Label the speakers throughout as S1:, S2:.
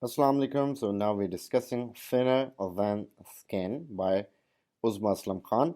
S1: Assalamu alaikum. So now we're discussing Thinner Than Skin by Uzma Aslam Khan.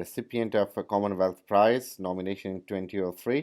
S1: recipient of a Commonwealth Prize nomination in 2003.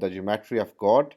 S1: The Geometry of God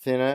S1: Thinner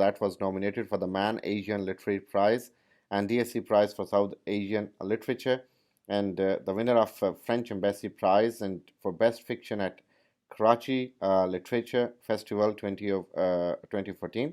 S1: that was nominated for the Man Asian Literary Prize and DSC Prize for South Asian Literature and the winner of French Embassy Prize and for Best Fiction at Karachi Literature Festival 2014.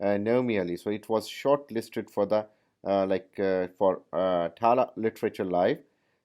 S1: Naomi Ali, so it was shortlisted for the for Thala Literature Live.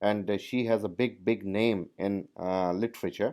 S1: and she has a big name in literature.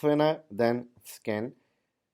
S1: Thinner Than Skin,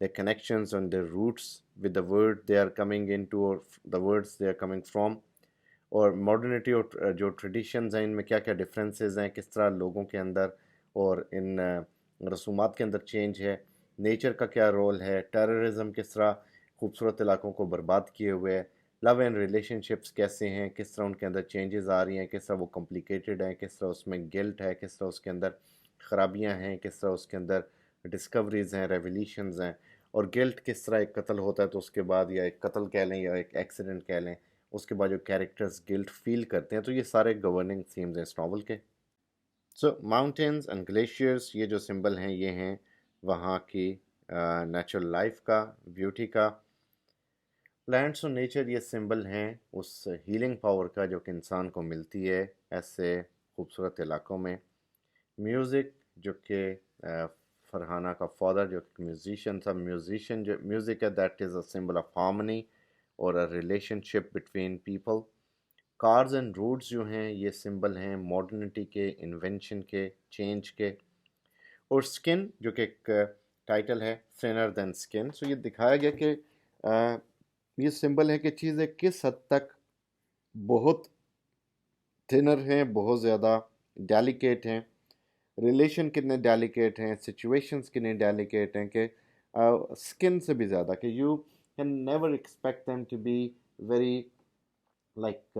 S1: their connections and their roots with the word they are coming into or the words they are coming from. اور modernity اور جو traditions ہیں ان میں کیا کیا differences ہیں، کس طرح لوگوں کے اندر اور ان رسومات کے اندر چینج ہے، نیچر کا کیا رول ہے، ٹیررزم کس طرح خوبصورت علاقوں کو برباد کیے ہوئے ہے، لو اینڈ ریلیشن شپس کیسے ہیں، کس طرح ان کے اندر چینجز آ رہی ہیں، کس طرح وہ کمپلیکیٹڈ ہیں، کس طرح اس میں گلٹ ہے، کس طرح اس کے اندر خرابیاں ہیں، کس طرح اس کے اندر ڈسکوریز ہیں، ریولیشنز ہیں، اور گلٹ کس طرح ایک قتل ہوتا ہے تو اس کے بعد یا ایک قتل کہہ لیں یا ایک ایکسیڈنٹ کہہ لیں، اس کے بعد جو کیریکٹرز گلٹ فیل کرتے ہیں، تو یہ سارے گورننگ تھیمز ہیں اس ناول کے۔ سو ماؤنٹینز اینڈ گلیشیئرس یہ جو سمبل ہیں یہ ہیں وہاں کی نیچرل لائف کا، بیوٹی کا۔ پلانٹس اور نیچر یہ سمبل ہیں اس ہیلنگ پاور کا جو کہ انسان کو ملتی ہے ایسے خوبصورت علاقوں میں۔ میوزک جو کہ فرحانہ کا فادر جو کہ میوزیشین تھا، میوزیشین جو میوزک ہے that is a symbol of harmony اور a relationship between people. Cars and roads جو ہیں یہ سمبل ہیں ماڈرنٹی کے، انوینشن کے، چینج کے۔ اور سکن جو کہ ایک ٹائٹل ہے تھنر دین سکن، سو یہ دکھایا گیا کہ یہ سمبل ہے کہ چیزیں کس حد تک بہت تھنر ہیں، بہت زیادہ ڈیلیکیٹ ہیں، ریلیشن کتنے ڈیلیکیٹ ہیں، سچویشنز کتنے ڈیلیکیٹ ہیں کہ سکن سے بھی زیادہ کہ you can never expect them to be very like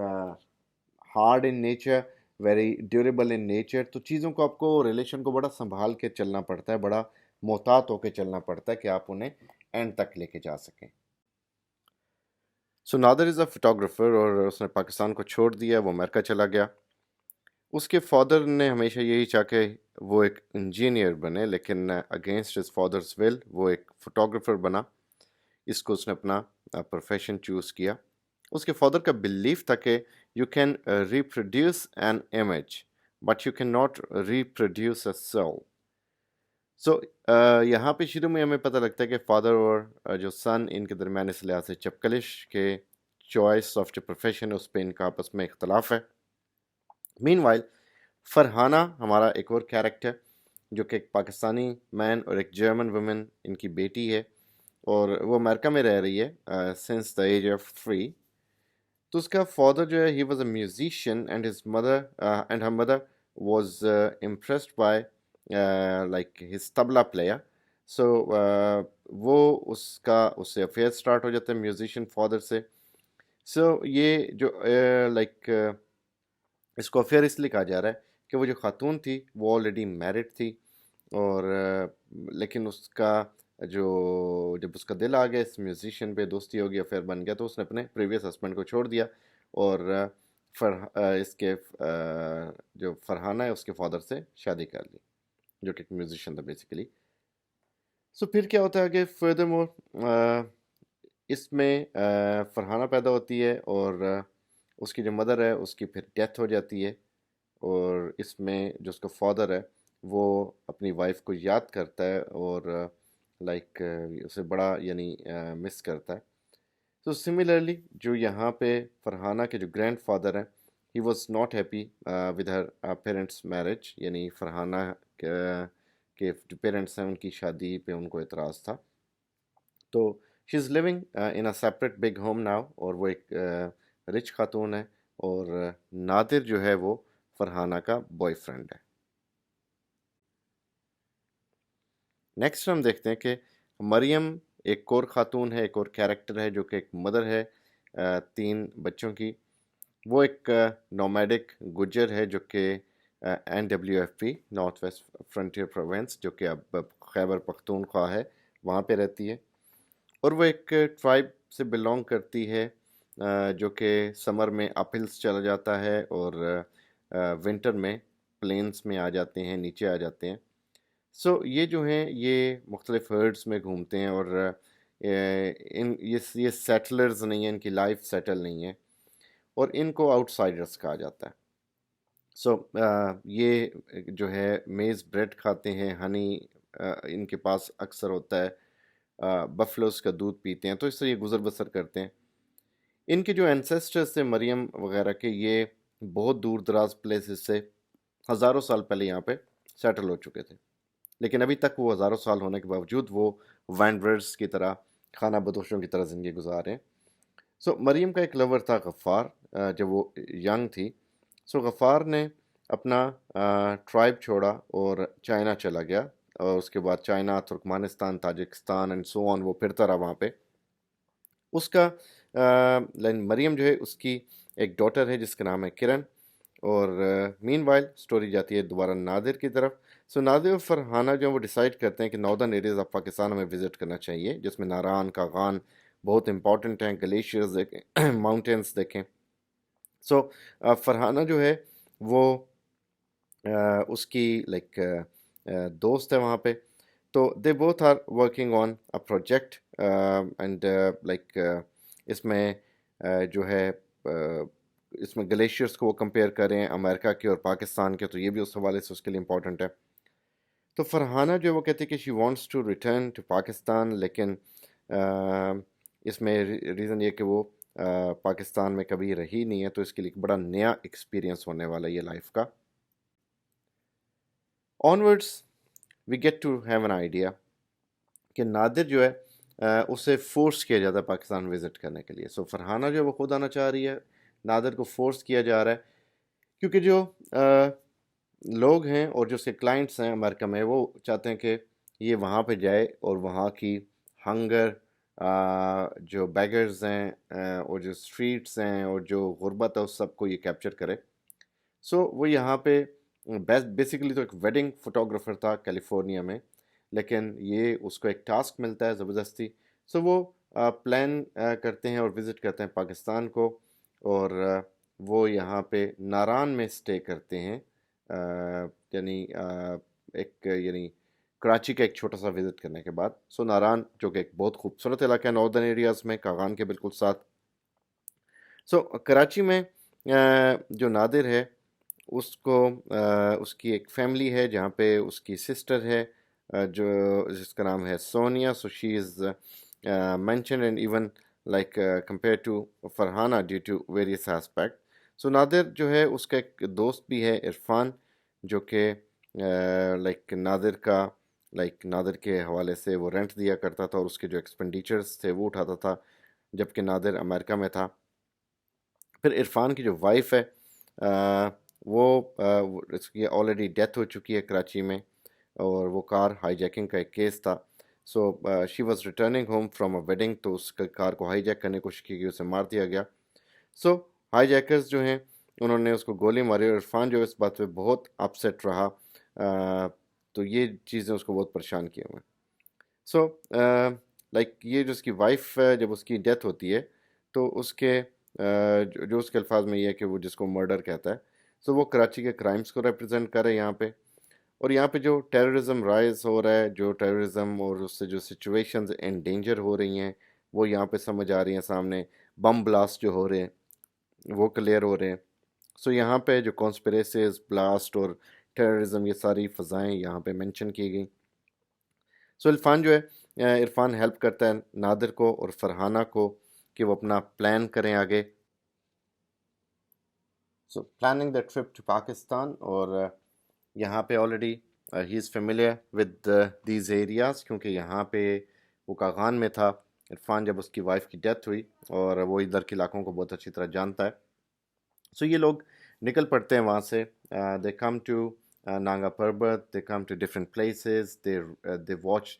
S1: hard in nature, very durable in nature. تو چیزوں کو آپ کو، ریلیشن کو بڑا سنبھال کے چلنا پڑتا ہے، بڑا محتاط ہو کے چلنا پڑتا ہے کہ آپ انہیں اینڈ تک لے کے جا سکیں۔ سو نادر از اے فوٹوگرافر اور اس نے پاکستان کو چھوڑ دیا، وہ امریکہ چلا گیا۔ اس کے فادر نے ہمیشہ یہی چاہ کہ وہ ایک انجینئر بنے، لیکن اگینسٹ ہز فادرز ول وہ ایک فوٹوگرافر بنا۔ اس کو اس نے اپنا پروفیشن چوز کیا۔ اس کے فادر کا بلیف تھا کہ you can reproduce an image but you can not reproduce a soul. So یہاں پہ شروع میں ہمیں پتہ لگتا ہے کہ فادر اور جو سن ان کے درمیان اس لحاظ سے چپکلش کہ چوائس آف دا پروفیشن اس پہ ان کا آپس میں اختلاف ہے۔ مین وائل فرحانہ ہمارا ایک اور کیریکٹر جو کہ ایک پاکستانی مین اور ایک جرمن وومن ان کی بیٹی ہے اور وہ امریکہ میں رہ رہی ہے سنس دا ایج آف 3۔ تو اس کا فادر جو ہے he was a musician and his mother and her mother was impressed by like his tabla player. So وہ اس سے افیئر اسٹارٹ ہو جاتا ہے میوزیشین فادر سے۔ سو یہ جو لائک اس کو افیئر اس لیے کہا جا رہا ہے کہ وہ جو خاتون تھی وہ آلریڈی میرڈ تھی اور لیکن اس کا جب اس کا دل آ گیا اس میوزیشین پہ، دوستی ہو گیا، افیئر بن گیا، تو اس نے اپنے پریویس ہسبینڈ کو چھوڑ دیا اور اس کے جو فرحانہ ہے اس کے فادر سے شادی کر لی جو کہ ایک میوزیشین تھا بیسیکلی۔ سو پھر کیا ہوتا ہے کہ فردر مور اس میں فرحانہ پیدا ہوتی ہے اور اس کی جو مدر ہے اس کی پھر ڈیتھ ہو جاتی ہے اور اس میں جو اس کا فادر ہے وہ اپنی وائف کو یاد کرتا ہے اور لائک اسے بڑا یعنی مس کرتا ہے۔ تو سملرلی جو یہاں پہ فرحانہ کے جو گرینڈ فادر ہیں he was not happy with her parents marriage, یعنی فرحانہ کے جو پیرنٹس ہیں ان کی شادی پہ ان کو اعتراض تھا۔ تو she is living in a separate big home now اور وہ ایک رچ خاتون ہے اور نادر جو ہے وہ فرحانہ کا بوائے فرینڈ ہے۔ نیکسٹ ہم دیکھتے ہیں کہ مریم ایک اور خاتون ہے، ایک اور کیریکٹر ہے جو کہ ایک مدر ہے 3 بچوں کی۔ وہ ایک نومیڈک گجر ہے جو کہ NWFP north west frontier province جو کہ اب خیبر پختونخوا ہے وہاں پہ رہتی ہے، اور وہ ایک ٹرائب سے بلونگ کرتی ہے جو کہ سمر میں اپ ہلس چلا جاتا ہے اور ونٹر میں پلینس میں آ جاتے ہیں، نیچے آ جاتے ہیں۔ سو یہ جو ہیں یہ مختلف ہرڈز میں گھومتے ہیں اور یہ سیٹلرز نہیں ہیں، ان کی لائف سیٹل نہیں ہے اور ان کو آؤٹ سائڈرز کہا جاتا ہے۔ سو یہ جو ہے میز بریڈ کھاتے ہیں، ہنی ان کے پاس اکثر ہوتا ہے، بفلوز کا دودھ پیتے ہیں، تو اس سے یہ گزر بسر کرتے ہیں۔ ان کے جو اینسیسٹرز تھے مریم وغیرہ کے یہ بہت دور دراز پلیسز سے ہزاروں سال پہلے یہاں پہ سیٹل ہو چکے تھے، لیکن ابھی تک وہ ہزاروں سال ہونے کے باوجود وہ وینڈررز کی طرح، خانہ بدوشوں کی طرح زندگی گزار رہے ہیں۔ سو مریم کا ایک لور تھا غفار، جب وہ ینگ تھی. سو غفار نے اپنا ٹرائب چھوڑا اور چائنا چلا گیا، اور اس کے بعد China, Turkmenistan, Tajikistan and so on, وہ پھرتا رہا وہاں پہ. اس کا مریم جو ہے اس کی ایک ڈاٹر ہے جس کا نام ہے کرن. اور مین وائل سٹوری جاتی ہے دوبارہ نادر کی طرف. سو نادر اور فرحانہ جو وہ ڈیسائیڈ کرتے ہیں کہ ناردرن ایریاز آف پاکستان ہمیں وزٹ کرنا چاہیے، جس میں ناران، کاغان بہت امپورٹنٹ ہیں، گلیشیئرز دیکھیں، ماؤنٹینس دیکھیں. سو فرحانہ جو ہے وہ اس کی لائک دوست ہے وہاں پہ. تو they both are working on a project and like اس میں جو ہے اس میں گلیشیئرس کو وہ کمپیئر کریں امریکہ کے اور پاکستان کے، تو یہ بھی اس حوالے سے اس کے لیے امپورٹنٹ ہے. تو فرحانہ جو وہ کہتی ہے کہ she wants to return to Pakistan, لیکن اس میں ریزن یہ کہ وہ پاکستان میں کبھی رہی نہیں ہے، تو اس کے لیے ایک بڑا نیا ایکسپیرینس ہونے والا ہے یہ لائف کا. Onwards we get to have an idea کہ نادر جو ہے اسے فورس کیا جاتا ہے پاکستان وزٹ کرنے کے لیے. سو فرحانہ جو ہے وہ خود آنا چاہ رہی ہے، نادر کو فورس کیا جا رہا ہے، کیونکہ جو لوگ ہیں اور جو اس کے کلائنٹس ہیں امریکہ میں، وہ چاہتے ہیں کہ یہ وہاں پہ جائے اور وہاں کی ہنگر، جو بیگرز ہیں اور جو اسٹریٹس ہیں اور جو غربت ہے اس سب کو یہ کیپچر کرے. سو وہ یہاں پہ بیسیکلی تو ایک ویڈنگ فوٹوگرافر تھا کیلیفورنیا میں، لیکن یہ اس کو ایک ٹاسک ملتا ہے زبردستی. سو وہ پلان کرتے ہیں اور وزٹ کرتے ہیں پاکستان کو، اور وہ یہاں پہ ناران میں سٹے کرتے ہیں. یعنی یعنی کراچی کا ایک چھوٹا سا وزٹ کرنے کے بعد. سو ناران جو کہ ایک بہت خوبصورت علاقہ ہے ناردرن ایریاز میں، کاغان کے بالکل ساتھ. سو کراچی میں جو نادر ہے اس کو اس کی ایک فیملی ہے جہاں پہ اس کی سسٹر ہے جو جس کا نام ہے Sonia. So she is mention and even like compare to Farhana due to various aspect. So Nadir جو ہے اس کا ایک دوست بھی ہے عرفان، جو کہ لائک نادر کے حوالے سے وہ رینٹ دیا کرتا تھا اور اس کے جو ایکسپینڈیچرز تھے وہ اٹھاتا تھا جبکہ نادر امریکہ میں تھا. پھر عرفان کی جو وائف ہے وہ اس کی آلریڈی ڈیتھ ہو چکی ہے کراچی میں، اور وہ کار ہائی جیکنگ کا ایک کیس تھا. So she was returning home from a wedding, تو اس کار کو ہائی جیک کرنے کی کوشش کی گئی، اسے مار دیا گیا. سو ہائی جیکرز جو ہیں انہوں نے اس کو گولی ماری، اور عرفان جو اس بات پہ بہت اپسیٹ رہا. تو یہ چیزیں اس کو بہت پریشان کیے ہوئے. سو لائک یہ جو اس کی وائف جب اس کی ڈیتھ ہوتی ہے تو اس کے جو اس کے الفاظ میں یہ ہے کہ وہ جس کو مرڈر کہتا ہے. سو وہ کراچی کے کرائمز کو ریپرزینٹ کر رہے ہیں یہاں پہ، اور یہاں پہ جو ٹیررزم رائز ہو رہا ہے، جو ٹیررزم اور اس سے جو سچویشنز انڈینجر ہو رہی ہیں وہ یہاں پہ سمجھ آ رہی ہیں سامنے. بم بلاسٹ جو ہو رہے ہیں وہ کلیئر ہو رہے ہیں. سو یہاں پہ جو کانسپریسیز، بلاسٹ اور ٹیررزم، یہ ساری فضائیں یہاں پہ مینشن کی گئی. سو عرفان جو ہے عرفان ہیلپ کرتا ہے نادر کو اور فرحانہ کو کہ وہ اپنا پلان کریں آگے. So planning the trip to Pakistan, اور یہاں پہ آلریڈی ہی is familiar with these areas, کیونکہ یہاں پہ وہ کاغان میں تھا عرفان جب اس کی وائف کی ڈیتھ ہوئی، اور وہ ادھر کے علاقوں کو بہت اچھی طرح جانتا ہے. سو یہ لوگ نکل پڑتے ہیں وہاں سے. دے come to Nanga Parbat, they come to different places, they watch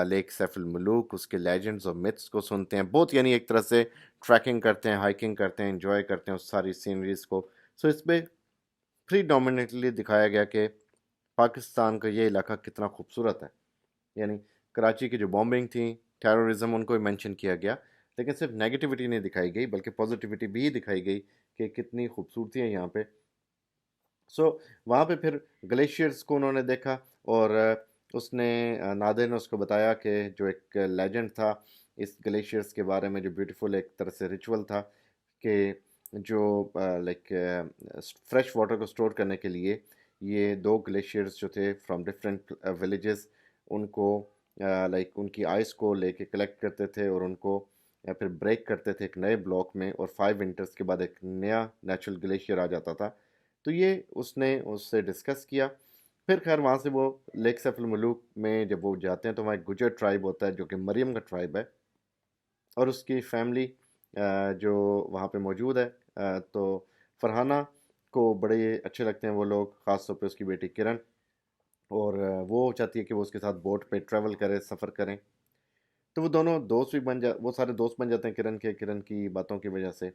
S1: lake Saif ul-Malook, اس کے لیجنڈز اور متھس کو سنتے ہیں بہت، یعنی ایک طرح سے ٹریکنگ کرتے ہیں، ہائکنگ کرتے ہیں، انجوائے کرتے ہیں اس ساری سینریز کو. سو اس پہ پری ڈومیننٹلی دکھایا گیا کہ پاکستان کا یہ علاقہ کتنا خوبصورت ہے. یعنی کراچی کی جو بامبنگ تھیں، ٹیررزم، ان کو بھی مینشن کیا گیا، لیکن صرف نیگیٹیوٹی نہیں دکھائی گئی بلکہ پازیٹیوٹی بھی دکھائی گئی کہ کتنی خوبصورتی ہے یہاں پہ. سو وہاں پہ پھر گلیشیئرز کو انہوں نے دیکھا، اور اس نے نادر نے اس کو بتایا کہ جو ایک لیجنڈ تھا اس گلیشیئرز کے بارے میں، جو بیوٹیفل ایک طرح سے ریچول تھا کہ جو لائک فریش واٹر کو سٹور کرنے کے لیے یہ دو گلیشیئرز جو تھے فرام ڈفرینٹ ولیجز، ان کو لائک ان کی آئس کو لے کے کلیکٹ کرتے تھے اور ان کو پھر بریک کرتے تھے ایک نئے بلاک میں، اور 5 ونٹرز کے بعد ایک نیا نیچرل گلیشیئر آ جاتا تھا. تو یہ اس نے اس سے ڈسکس کیا. پھر خیر وہاں سے وہ لیک سیف الملوک میں جب وہ جاتے ہیں تو وہاں ایک گجر ٹرائب ہوتا ہے جو کہ مریم کا ٹرائب ہے، اور اس کی فیملی جو وہاں پہ موجود ہے، تو فرحانہ کو بڑے اچھے لگتے ہیں وہ لوگ، خاص طور پہ اس کی بیٹی کرن، اور وہ چاہتی ہے کہ وہ اس کے ساتھ بوٹ پہ ٹریول کرے، سفر کریں. تو وہ دونوں دوست بھی وہ سارے دوست بن جاتے ہیں کرن کی باتوں کی وجہ سے.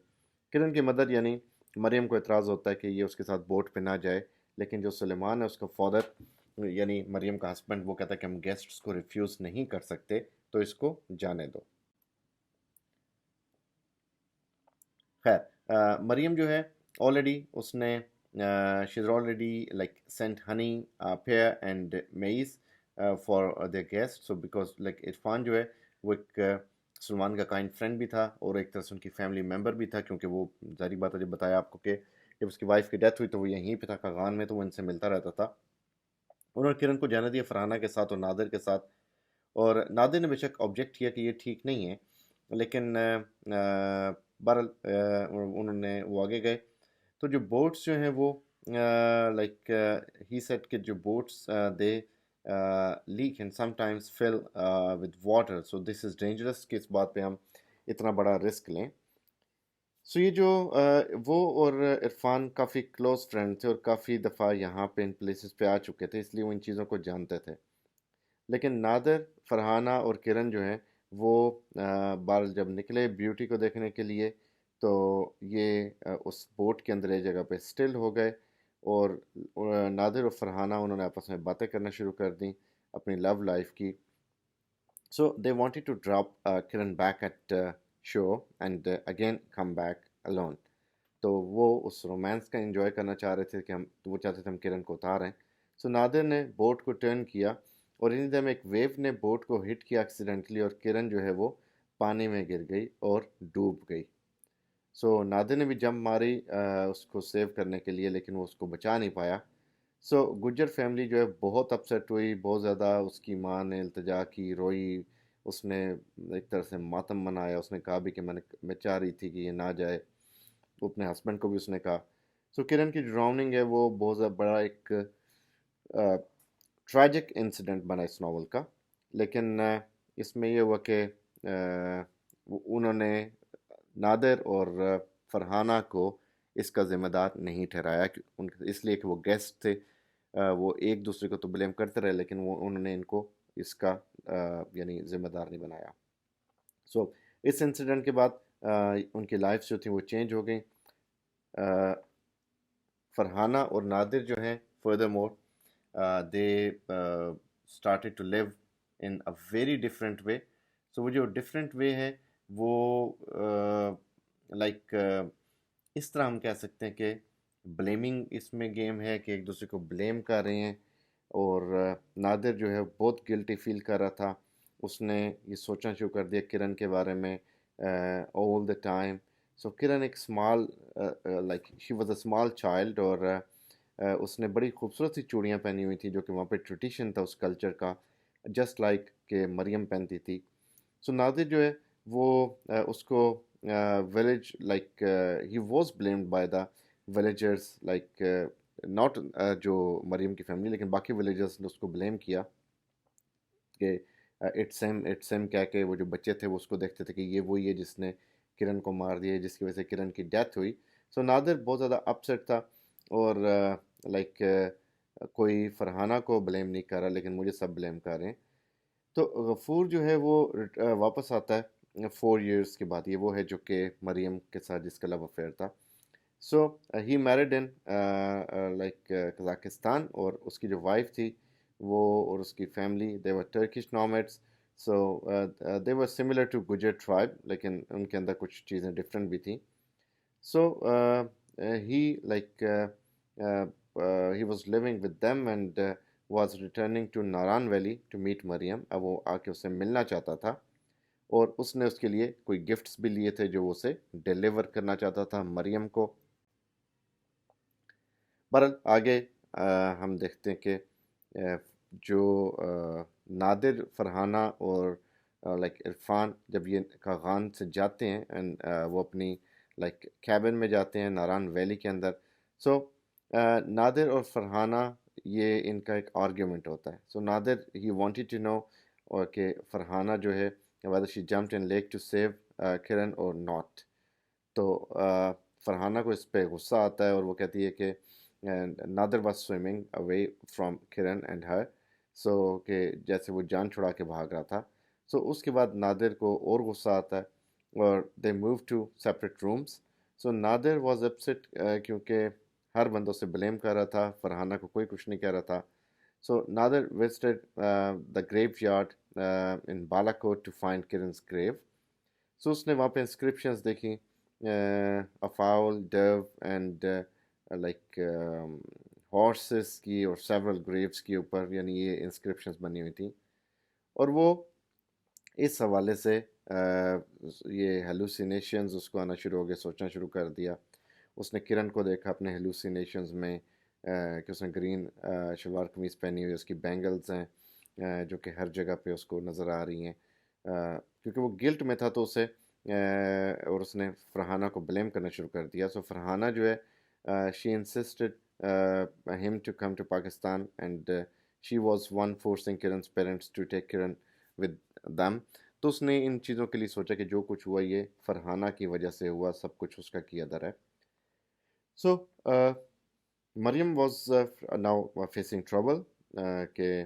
S1: کرن کی مدر یعنی مریم کو اعتراض ہوتا ہے کہ یہ اس کے ساتھ بوٹ پہ نہ جائے، لیکن جو سلیمان ہے اس کا فادر یعنی مریم کا ہسبینڈ، وہ کہتا ہے کہ ہم گیسٹس کو ریفیوز نہیں کر سکتے، تو اس کو جانے دو. خیر، مریم جو ہے آلریڈی اس نے she is already like sent honey pear and maize for their guest. So because like Irfan جو ہے وہ ایک سلمان کا کائنڈ فرینڈ بھی تھا، اور ایک طرح سے ان کی فیملی ممبر بھی تھا، کیونکہ وہ ظاہری بات ہے جب بتایا آپ کو کہ جب اس کی وائف کی ڈیتھ ہوئی تو وہ یہیں پہ تھا کاغان میں، تو وہ ان سے ملتا رہتا تھا. انہوں نے کرن کو جانے دیا فرحانہ کے ساتھ اور نادر کے ساتھ، اور نادر نے بے شک آبجیکٹ کیا کہ یہ ٹھیک نہیں ہے، لیکن بہرحال انہوں نے وہ آگے گئے. تو جو بوٹس جو ہیں وہ لائک ہی سیٹ کہ جو boats they leak and sometimes fill with water, so this is dangerous کہ اس بات پہ ہم اتنا بڑا رسک لیں. سو یہ جو وہ اور عرفان کافی کلوز فرینڈ تھے، اور کافی دفعہ یہاں پہ ان پلیسز پہ آ چکے تھے، اس لیے وہ ان چیزوں کو جانتے تھے. لیکن نادر، فرحانہ اور کرن جو ہیں وہ بال جب نکلے بیوٹی کو دیکھنے کے لیے، تو یہ اس بوٹ کے اندر ایک جگہ پہ سٹل ہو گئے، اور نادر اور فرحانہ انہوں نے آپس میں باتیں کرنا شروع کر دیں اپنی لو لائف کی. So they wanted to drop Karan back at show and again come back alone. تو وہ اس رومانس کا انجوائے کرنا چاہ رہے تھے کہ وہ چاہتے تھے ہم کرن کو اتاریں. سو نادر نے بوٹ کو ٹرن کیا، اور انہی دم ایک ویو نے بوٹ کو ہٹ کیا ایکسیڈنٹلی، اور کرن جو ہے وہ پانی میں گر گئی اور ڈوب گئی. سو نادر نے بھی جمپ ماری اس کو سیو کرنے کے لیے، لیکن وہ اس کو بچا نہیں پایا. سو گجر فیملی جو ہے بہت اپسیٹ ہوئی، بہت زیادہ اس کی ماں نے التجا کی، روئی، اس نے ایک طرح سے ماتم منایا. اس نے کہا بھی کہ میں چاہ رہی تھی کہ یہ نہ جائے، تو اپنے ہسبینڈ کو بھی اس نے کہا. سو کرن کی ڈراؤننگ ہے وہ بہت زیادہ بڑا ایک ٹریجک انسیڈنٹ بنا اس ناول کا. لیکن اس میں یہ ہوا کہ انہوں نے نادر اور فرحانہ کو اس کا ذمہ دار نہیں ٹھہرایا، اس لیے کہ وہ گیسٹ تھے. وہ ایک دوسرے کو تو بلیم کرتے رہے، لیکن انہوں نے ان کو اس کا یعنی ذمہ دار نہیں بنایا. سو اس انسیڈنٹ کے بعد ان کی لائف جو تھیں وہ چینج ہو گئیں. فرحانہ اور نادر جو ہیں further more they started to live in a very different way. So وہ جو ڈفرینٹ وے ہے وہ لائک اس طرح ہم کہہ سکتے ہیں کہ بلیمنگ اس میں گیم ہے، کہ ایک دوسرے کو بلیم کر رہے ہیں. اور نادر جو ہے بہت گلٹی فیل کر رہا تھا، اس نے یہ سوچنا شروع کر دیا کرن کے بارے میں آل دا ٹائم. سو کرن ایک small like she was a small child, اور اس نے بڑی خوبصورت سی چوڑیاں پہنی ہوئی تھیں جو کہ وہاں پہ ٹریڈیشن تھا اس کلچر کا، جسٹ لائک کہ مریم پہنتی تھی. سو نادر جو ہے وہ اس کو village like he was blamed by the villagers, like not جو مریم کی فیملی، لیکن باقی ولیجرز نے اس کو بلیم کیا کہ اٹس ہم کہہ کے. وہ جو بچے تھے وہ اس کو دیکھتے تھے کہ یہ وہی ہے جس نے کرن کو مار دیا، جس کی وجہ سے کرن کی ڈیتھ ہوئی. سو نادر بہت زیادہ اپسیٹ تھا، اور لائک کوئی فرحانہ کو بلیم نہیں کر رہا، لیکن مجھے سب بلیم کر رہے ہیں. تو غفور جو ہے وہ واپس آتا ہے 4 ایئرس کے بعد. یہ وہ ہے جو کہ مریم کے ساتھ جس کا لو افیئر تھا. سو ہی میرڈ ان لائک قزاقستان، اور اس کی جو وائف تھی وہ اور اس کی family they were Turkish nomads. So they were similar to Gujjar tribe, لیکن ان کے اندر کچھ چیزیں ڈفرینٹ بھی تھیں. So he like he was living with them and was returning to Naran valley to meet Maryam. اب وہ آ کے اس سے ملنا چاہتا تھا، اور اس نے اس کے لیے کوئی گفٹس بھی لیے تھے جو وہ اسے ڈیلیور کرنا چاہتا تھا مریم کو. بہرحال آگے ہم دیکھتے ہیں کہ جو نادر، فرحانہ اور لائک عرفان جب یہ کاغان سے جاتے ہیں اینڈ وہ اپنی لائک کیبن میں جاتے ہیں ناران ویلی کے اندر. سو نادر اور فرحانہ یہ ان کا ایک آرگیومنٹ ہوتا ہے. سو نادر ہی وانٹیڈ ٹو نو کہ فرحانہ جو ہے whether she jumped in lake to save Kiran or not. تو فرحانہ کو اس پہ غصہ آتا ہے اور وہ کہتی ہے کہ نادر واز سوئمنگ اوے فرام کرن اینڈ ہر، سو کہ جیسے وہ جان چھڑا کے بھاگ رہا تھا. سو اس کے بعد نادر کو اور غصہ آتا ہے اور they move to separate rooms. So Nadir was upset کیونکہ ہر بندوں سے بلیم کر رہا تھا، فرحانہ کو کوئی کچھ نہیں کہہ رہا تھا. So Nadir visited the graveyard in Balakot to find Kiran's grave. So اس نے وہاں پہ انسکرپشنز دیکھی، افاول ڈو اینڈ لائک ہارسز کی اور سیورل گریوز کے اوپر، یعنی یہ انسکرپشنز بنی ہوئی تھیں. اور وہ اس حوالے سے یہ ہیلوسینیشنز اس کو آنا شروع ہو گئے، سوچنا شروع کر دیا. اس نے کرن کو دیکھا اپنے ہیلوسینیشنز میں کہ اس نے گرین شلوار قمیض پہنی ہوئی، اس کی بینگلز ہیں جو کہ ہر جگہ پہ اس کو نظر آ رہی ہیں کیونکہ وہ گلٹ میں تھا تو اسے اور اس نے فرحانہ کو بلیم کرنا شروع کر دیا. سو فرحانہ جو ہے she insisted him to come to Pakistan and she was one forcing Kiran's parents to take Kiran with دم. تو اس نے ان چیزوں کے لیے سوچا کہ جو کچھ ہوا یہ فرحانہ کی وجہ سے ہوا، سب کچھ اس کا کیا در ہے. So Maryam was now facing trouble کہ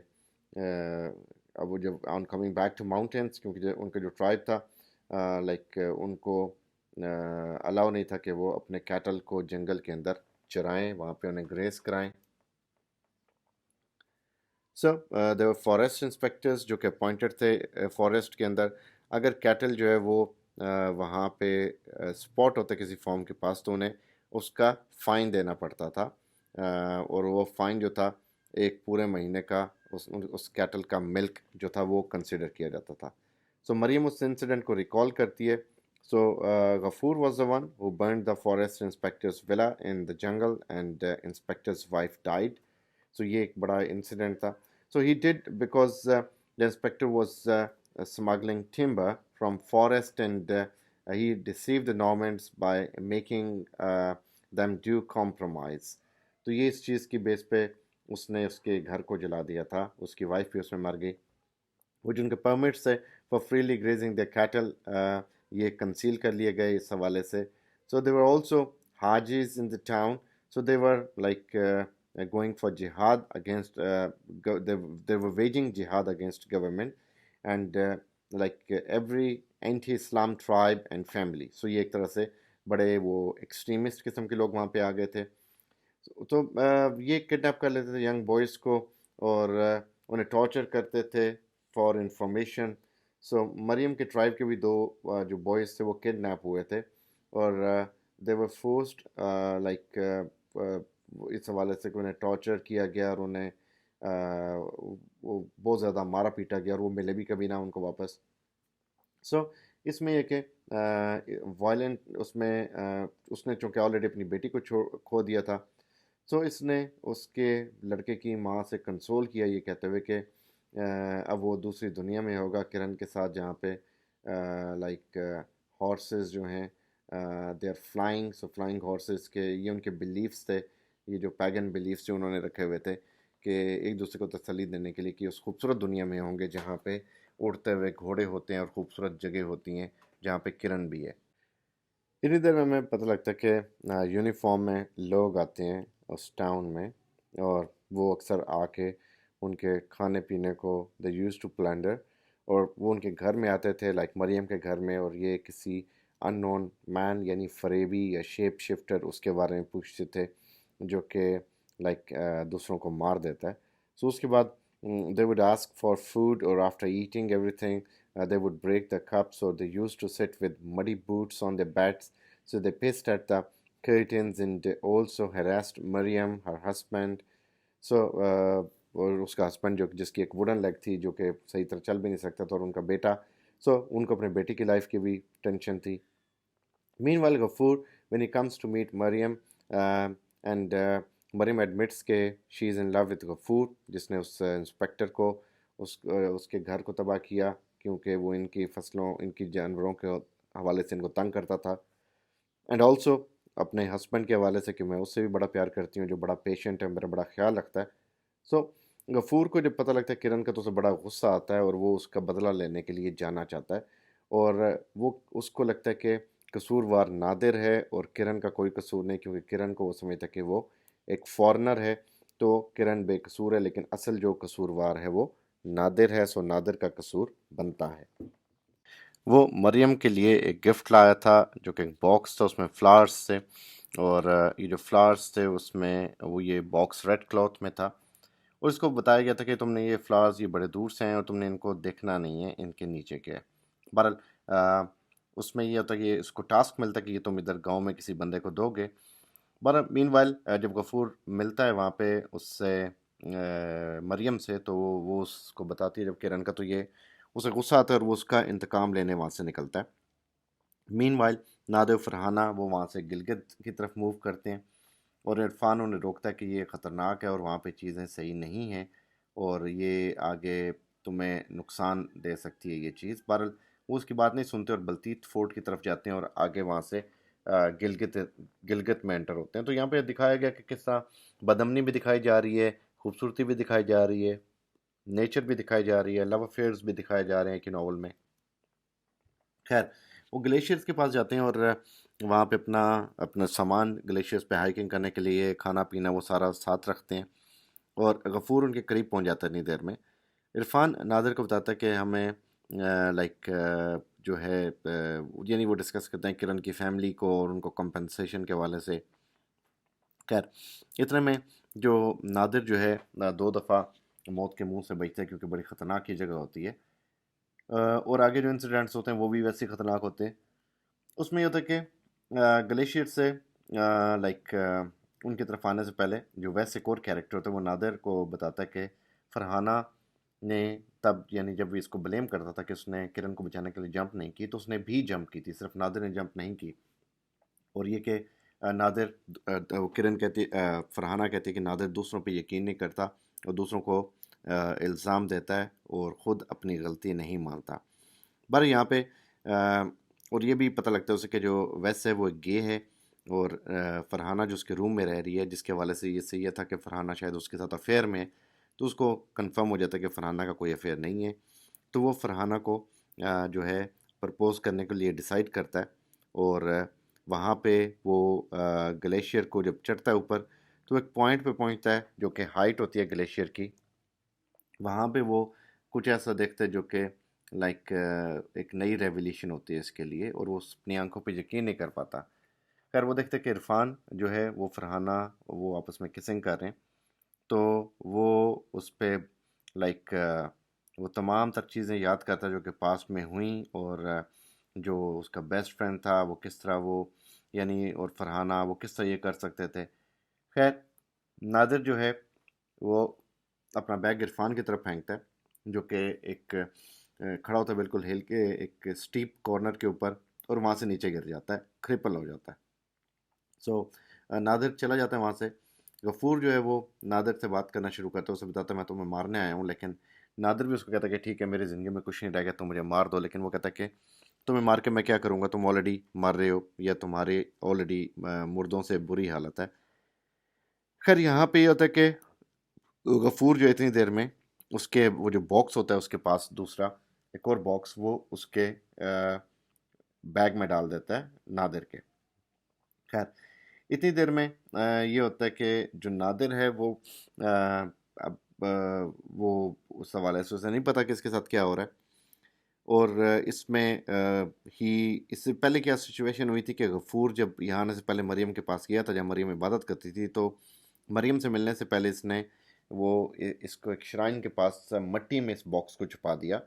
S1: اب وہ جب on coming back to mountains, کیونکہ ان کا جو ٹرائب تھا لائک ان کو الاؤ نہیں تھا کہ وہ اپنے کیٹل کو جنگل کے اندر چرائیں، وہاں پہ انہیں گریس کرائیں. سو دیور فارسٹ انسپیکٹرز جو کہ اپوائنٹڈ تھے فارسٹ کے اندر. اگر کیٹل جو ہے وہ وہاں پہ اسپاٹ ہوتے کسی فارم کے پاس تو انہیں اس کا فائن دینا پڑتا تھا اور وہ فائن جو تھا ایک پورے مہینے کا اس کیٹل کا ملک جو تھا وہ کنسیڈر کیا جاتا تھا. سو مریم اس انسیڈنٹ کو ریکال کرتی ہے. So Ghafoor was the one who burned the forest inspector's villa in the jungle and inspector's wife died. سو یہ ایک بڑا انسیڈنٹ تھا. So he did because the inspector was smuggling timber from forest and he deceived the Normans by making them do compromise. تو یہ اس چیز کی بیس پہ اس نے اس کے گھر کو جلا دیا تھا، اس کی وائف بھی اس میں مر گئی. وہ جو ان کے پرمٹس ہے for freely grazing the cattle یہ کنسیل کر لیے گئے اس حوالے سے. سو دے ور آلسو حاجیز in the town. So they were like going for jihad against they were waging jihad against government and like every anti-Islam tribe and family. So یہ ایک طرح سے بڑے وہ ایکسٹریمسٹ قسم کے لوگ وہاں پہ آ گئے تھے. تو یہ کڈنیپ کر لیتے تھے ینگ بوائز کو اور انہیں ٹارچر کرتے تھے فار انفارمیشن. سو مریم کے ٹرائب کے بھی دو جو بوائز تھے وہ کڈنیپ ہوئے تھے اور they were forced like اس حوالے سے کہ انہیں ٹارچر کیا گیا اور انہیں وہ بہت زیادہ مارا پیٹا گیا اور وہ ملے بھی کبھی نہ ان کو واپس. سو اس میں یہ کہ وائلنٹ اس نے چونکہ آلریڈی اپنی بیٹی کو کھو دیا تھا. سو اس نے اس کے لڑکے کی ماں سے کنسول کیا یہ کہتے ہوئے کہ اب وہ دوسری دنیا میں ہوگا کرن کے ساتھ جہاں پہ لائک ہارسز جو ہیں they are flying. So flying horses کے یہ ان کے بلیفس تھے، یہ جو پیگن بلیفس جو انہوں نے رکھے ہوئے تھے کہ ایک دوسرے کو تسلی دینے کے لیے کہ اس خوبصورت دنیا میں ہوں گے جہاں پہ اڑتے ہوئے گھوڑے ہوتے ہیں اور خوبصورت جگہ ہوتی ہیں جہاں پہ کرن بھی ہے. اتنی دیر میں ہمیں پتہ لگتا ہے کہ یونیفارم میں لوگ آتے ہیں اس ٹاؤن میں اور وہ اکثر آ کے ان کے کھانے پینے کو دے یوز ٹو پلانڈر اور وہ ان کے گھر میں آتے تھے لائک مریم کے گھر میں اور یہ کسی ان نون مین یعنی فریبی یا شیپ شفٹر اس کے بارے میں پوچھتے تھے جو کہ لائک دوسروں کو مار دیتا ہے. سو اس کے بعد they would ask for food or after eating everything they would break the cups or they used to sit with muddy boots on their beds. So they pissed at the curtains and they also harassed Maryam, her husband. So اور اس کا husband جو جس کی ایک wooden league تھی جو کہ صحیح طرح چل بھی نہیں سکتا تھا اور ان کا بیٹا. سو ان کو اپنے بیٹی کی لائف کی بھی ٹینشن تھی. Meanwhile Ghafoor when he comes to meet Maryam and مریم ایڈمٹس کہ شی از ان لو وتھ غفور جس نے اس انسپیکٹر کو اس کے گھر کو تباہ کیا کیونکہ وہ ان کی فصلوں ان کی جانوروں کے حوالے سے ان کو تنگ کرتا تھا اینڈ آلسو اپنے ہسبینڈ کے حوالے سے کہ میں اس سے بھی بڑا پیار کرتی ہوں جو بڑا پیشنٹ ہے میرا بڑا خیال رکھتا ہے. سو غفور کو جب پتہ لگتا ہے کرن کا تو اسے بڑا غصہ آتا ہے اور وہ اس کا بدلہ لینے کے لیے جانا چاہتا ہے اور وہ اس کو لگتا ہے کہ قصوروار نادر ہے اور کرن کا کوئی قصور نہیں، کیونکہ کرن کو وہ سمجھتا کہ وہ ایک فورنر ہے، تو کرن بے قصور ہے، لیکن اصل جو قصوروار ہے وہ نادر ہے، سو نادر کا قصور بنتا ہے۔ وہ مریم کے لیے ایک گفٹ لایا تھا جو کہ ایک باکس تھا، اس میں فلاورز تھے، اور یہ جو فلاورز تھے اس میں وہ یہ باکس ریڈ کلاتھ میں تھا، اور اس کو بتایا گیا تھا کہ تم نے یہ فلاورز یہ بڑے دور سے ہیں اور تم نے ان کو دیکھنا نہیں ہے، ان کے نیچے کیا ہے۔ بہرحال اس میں یہ ہوتا ہے کہ اس کو ٹاسک ملتا ہے کہ یہ تم ادھر گاؤں میں کسی بندے کو دو گے۔ بہرحال مین وائل جب غفور ملتا ہے وہاں پہ اس سے مریم سے، تو وہ اس کو بتاتی ہے جب کرن کا، تو یہ اسے غصہ آتا ہے اور وہ اس کا انتقام لینے وہاں سے نکلتا ہے۔ مین وائل نادر و فرحانہ وہ وہاں سے گلگت کی طرف موو کرتے ہیں، اور عرفان انہیں روکتا ہے کہ یہ خطرناک ہے اور وہاں پہ چیزیں صحیح نہیں ہیں اور یہ آگے تمہیں نقصان دے سکتی ہے یہ چیز۔ بہرحال وہ اس کی بات نہیں سنتے اور بلتیت فورٹ کی طرف جاتے ہیں اور آگے وہاں سے گلگت میں انٹر ہوتے ہیں۔ تو یہاں پہ دکھایا گیا کہ کس طرح بدامنی بھی دکھائی جا رہی ہے، خوبصورتی بھی دکھائی جا رہی ہے، نیچر بھی دکھائی جا رہی ہے، لو افیئرز بھی دکھائے جا رہے ہیں کہ ناول میں۔ خیر وہ گلیشیئرز کے پاس جاتے ہیں اور وہاں پہ اپنا سامان گلیشیئرز پہ ہائکنگ کرنے کے لیے کھانا پینا وہ سارا ساتھ رکھتے ہیں، اور غفور ان کے قریب پہنچ جاتا ہے اتنی دیر میں۔ عرفان نادر کو بتاتا ہے کہ ہمیں لائک جو ہے یعنی وہ ڈسکس کرتے ہیں کرن کی فیملی کو اور ان کو کمپنسیشن کے حوالے سے۔ خیر اتنے میں جو نادر جو ہے 2 دفعہ موت کے منہ سے بچتا ہے، کیونکہ بڑی خطرناک یہ جگہ ہوتی ہے، اور آگے جو انسیڈنٹس ہوتے ہیں وہ بھی ویسے خطرناک ہوتے ہیں۔ اس میں یہ ہوتا ہے کہ گلیشیئر سے لائک ان کی طرف آنے سے پہلے جو ویسے ایک اور کیریکٹر ہوتا ہے وہ نادر کو بتاتا ہے کہ فرحانہ نے تب یعنی جب اس کو بلیم کرتا تھا کہ اس نے کرن کو بچانے کے لیے جمپ نہیں کی، تو اس نے بھی جمپ کی تھی، صرف نادر نے جمپ نہیں کی۔ اور یہ کہ نادر کرن کہتی فرحانہ کہتی ہے کہ نادر دوسروں پہ یقین نہیں کرتا اور دوسروں کو الزام دیتا ہے اور خود اپنی غلطی نہیں مانتا۔ بر یہاں پہ اور یہ بھی پتہ لگتا ہے اسے کہ جو ویس ہے وہ ایک گے ہے، اور فرحانہ جو اس کے روم میں رہ رہی ہے، جس کے حوالے سے یہ صحیح تھا کہ فرحانہ شاید اس کے ساتھ افیئر میں ہے، تو اس کو کنفرم ہو جاتا ہے کہ فرحانہ کا کوئی افیئر نہیں ہے۔ تو وہ فرحانہ کو جو ہے پرپوز کرنے کے لیے ڈیسائیڈ کرتا ہے، اور وہاں پہ وہ گلیشیئر کو جب چڑھتا ہے اوپر، تو ایک پوائنٹ پہ پہنچتا ہے جو کہ ہائٹ ہوتی ہے گلیشیئر کی، وہاں پہ وہ کچھ ایسا دیکھتا ہے جو کہ لائک ایک نئی ریولیوشن ہوتی ہے اس کے لیے، اور وہ اپنی آنکھوں پہ یقین نہیں کر پاتا۔ خیر وہ دیکھتے کہ عرفان جو ہے وہ فرحانہ وہ آپس میں کسنگ کر رہے ہیں، تو وہ اس پہ لائک وہ تمام تر چیزیں یاد کرتا جو کہ پاسٹ میں ہوئیں، اور جو اس کا بیسٹ فرینڈ تھا وہ کس طرح وہ یعنی اور فرحانہ وہ کس طرح یہ کر سکتے تھے۔ خیر نادر جو ہے وہ اپنا بیگ عرفان کی طرف پھینکتا ہے، جو کہ ایک کھڑا ہوتا ہے بالکل ہل کے ایک سٹیپ کارنر کے اوپر، اور وہاں سے نیچے گر جاتا ہے، کھرپل ہو جاتا ہے۔ سو نادر چلا جاتا ہے وہاں سے۔ غفور جو ہے وہ نادر سے بات کرنا شروع کرتا ہے، اسے بتاتا ہے میں تمہیں مارنے آیا ہوں، لیکن نادر بھی اس کو کہتا ہے کہ ٹھیک ہے میری زندگی میں کچھ نہیں رہ گیا، تم مجھے مار دو، لیکن وہ کہتا ہے کہ تمہیں مار کے میں کیا کروں گا، تم آلریڈی مر رہے ہو یا تمہارے آلریڈی مردوں سے بری حالت ہے۔ خیر یہاں پہ یہ ہوتا ہے کہ غفور جو اتنی دیر میں اس کے وہ جو باکس ہوتا ہے اس کے پاس دوسرا ایک اور باکس وہ اس کے بیگ میں ڈال دیتا ہے نادر کے۔ خیر اتنی دیر میں یہ ہوتا ہے کہ جو نادر ہے وہ اب وہ اس حوالے سے اسے نہیں پتا کہ اس کے ساتھ کیا ہو رہا ہے، اور اس میں اس سے پہلے کیا سچویشن ہوئی تھی کہ غفور جب یہاں آنے سے پہلے مریم کے پاس گیا تھا، جب مریم عبادت کرتی تھی، تو مریم سے ملنے سے پہلے اس نے وہ اس کو ایک شرائن کے پاس مٹی میں اس باکس کو چھپا دیا۔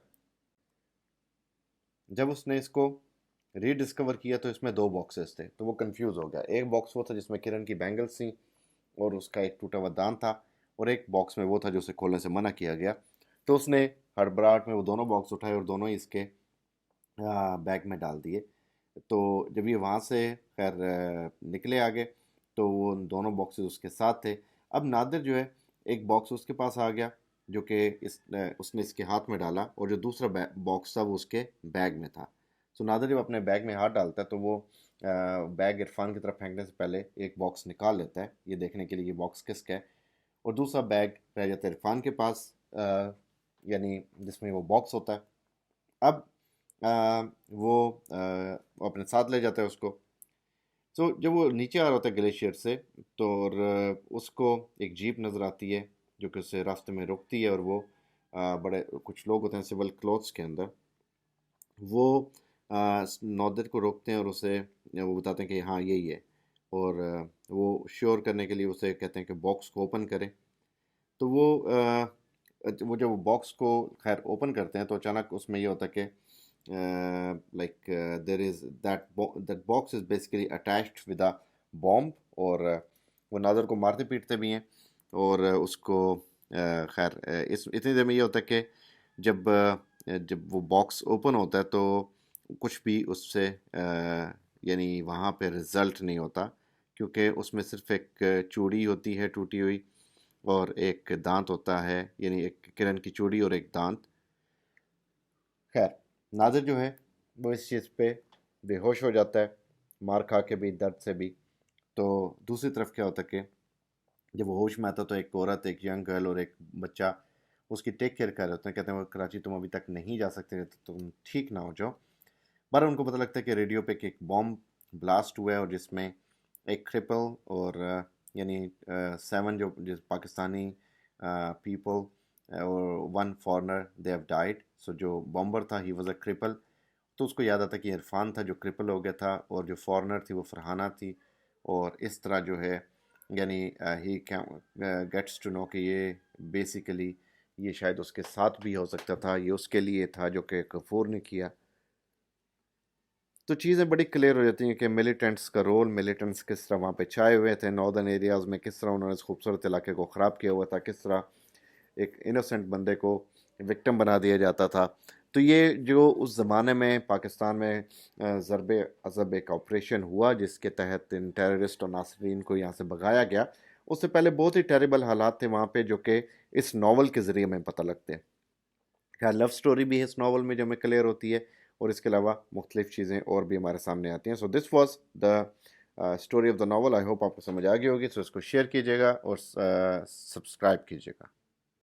S1: جب اس نے اس کو ری ڈسکور کیا تو اس میں 2 باکسز تھے، تو وہ کنفیوز ہو گیا۔ ایک باکس وہ تھا جس میں کرن کی بینگلز تھیں اور اس کا ایک ٹوٹا ہوا دان تھا، اور ایک باکس میں وہ تھا جو اسے کھولنے سے منع کیا گیا۔ تو اس نے ہڑبڑاہٹ میں وہ دونوں باکس اٹھائے اور دونوں ہی اس کے بیگ میں ڈال دیے۔ تو جب یہ وہاں سے خیر نکلے آگے تو وہ دونوں باکسز اس کے ساتھ تھے۔ اب نادر جو ہے ایک باکس اس کے پاس آ گیا جو کہ اس نے اس کے ہاتھ میں ڈالا، اور جو دوسرا باکس تھا وہ اس کے بیگ میں تھا۔ سو نادر جب اپنے بیگ میں ہاتھ ڈالتا ہے تو وہ بیگ عرفان کی طرف پھینکنے سے پہلے ایک باکس نکال لیتا ہے یہ دیکھنے کے لیے یہ باکس کس کا ہے، اور دوسرا بیگ رہ جاتا ہے عرفان کے پاس، یعنی جس میں وہ باکس ہوتا ہے۔ اب وہ اپنے ساتھ لے جاتا ہے اس کو. سو جب وہ نیچے آ رہا ہوتا ہے گلیشیئر سے تو اور اس کو ایک جیپ نظر آتی ہے جو کہ اسے راستے میں روکتی ہے، اور وہ بڑے کچھ لوگ ہوتے ہیں سول کلوتھس کے اندر، وہ نودر کو روکتے ہیں اور اسے وہ بتاتے ہیں کہ ہاں یہی ہے، اور وہ شیور کرنے کے لیے اسے کہتے ہیں کہ باکس کو اوپن کریں. تو وہ جب وہ باکس کو خیر اوپن کرتے ہیں تو اچانک اس میں یہ ہوتا ہے کہ like there is that box is basically attached with a bomb, اور وہ ناظر کو مارتے پیٹتے بھی ہیں. اور اس کو خیر اس اتنی دیر میں یہ ہوتا ہے کہ جب وہ باکس اوپن ہوتا ہے تو کچھ بھی اس سے یعنی وہاں پہ رزلٹ نہیں ہوتا، کیونکہ اس میں صرف ایک چوڑی ہوتی ہے ٹوٹی ہوئی، اور ایک دانت ہوتا ہے، یعنی ایک کرن کی چوڑی اور ایک دانت. خیر ناظر جو ہے وہ اس چیز پہ بے ہوش ہو جاتا ہے، مار کھا کے بھی، درد سے بھی. تو دوسری طرف کیا ہوتا ہے کہ جب وہ ہوش میں آتا تو ایک عورت، ایک ینگ گرل اور ایک بچہ اس کی ٹیک کیئر کر رہے ہوتے ہیں. کہتے ہیں وہ کراچی تم ابھی تک نہیں جا سکتے تو تم ٹھیک نہ ہو جاؤ. بہرحال ان کو پتہ لگتا ہے کہ ریڈیو پہ کہ ایک بام بلاسٹ ہوا ہے، اور جس میں ایک کرپل اور یعنی 7 جو پاکستانی پیپل اور 1 فارنر دے ہیو ڈائڈ. سو جو بامبر تھا ہی واز اے کرپل. تو اس کو یاد آتا کہ یہ عرفان تھا جو کرپل ہو گیا تھا، اور جو فارنر تھی وہ فرحانہ تھی. اور اس طرح جو ہے یعنی ہی گیٹس ٹو نو کہ یہ بیسیکلی یہ شاید اس کے ساتھ بھی ہو سکتا تھا، یہ اس کے لیے تھا جو کہ غفور نے کیا. تو چیزیں بڑی کلیئر ہو جاتی ہیں کہ ملیٹنٹس کا رول، ملیٹنٹس کس طرح وہاں پہ چھائے ہوئے تھے ناردرن ایریاز میں، کس طرح انہوں نے اس خوبصورت علاقے کو خراب کیا ہوا تھا، کس طرح ایک انوسنٹ بندے کو وکٹم بنا دیا جاتا تھا. تو یہ جو اس زمانے میں پاکستان میں ضرب عضب ایک آپریشن ہوا جس کے تحت ان ٹیررسٹ اور ناصرین کو یہاں سے بھگایا گیا، اس سے پہلے بہت ہی ٹیریبل حالات تھے وہاں پہ جو کہ اس ناول کے ذریعے میں پتہ لگتے ہیں. خیر لو سٹوری بھی ہے اس ناول میں جو ہمیں کلیئر ہوتی ہے، اور اس کے علاوہ مختلف چیزیں اور بھی ہمارے سامنے آتی ہیں. So this was the story of the novel. I hope آپ کو سمجھ آ گئی ہوگی. سو اس کو شیئر کیجیے گا اور سبسکرائب کیجیے گا.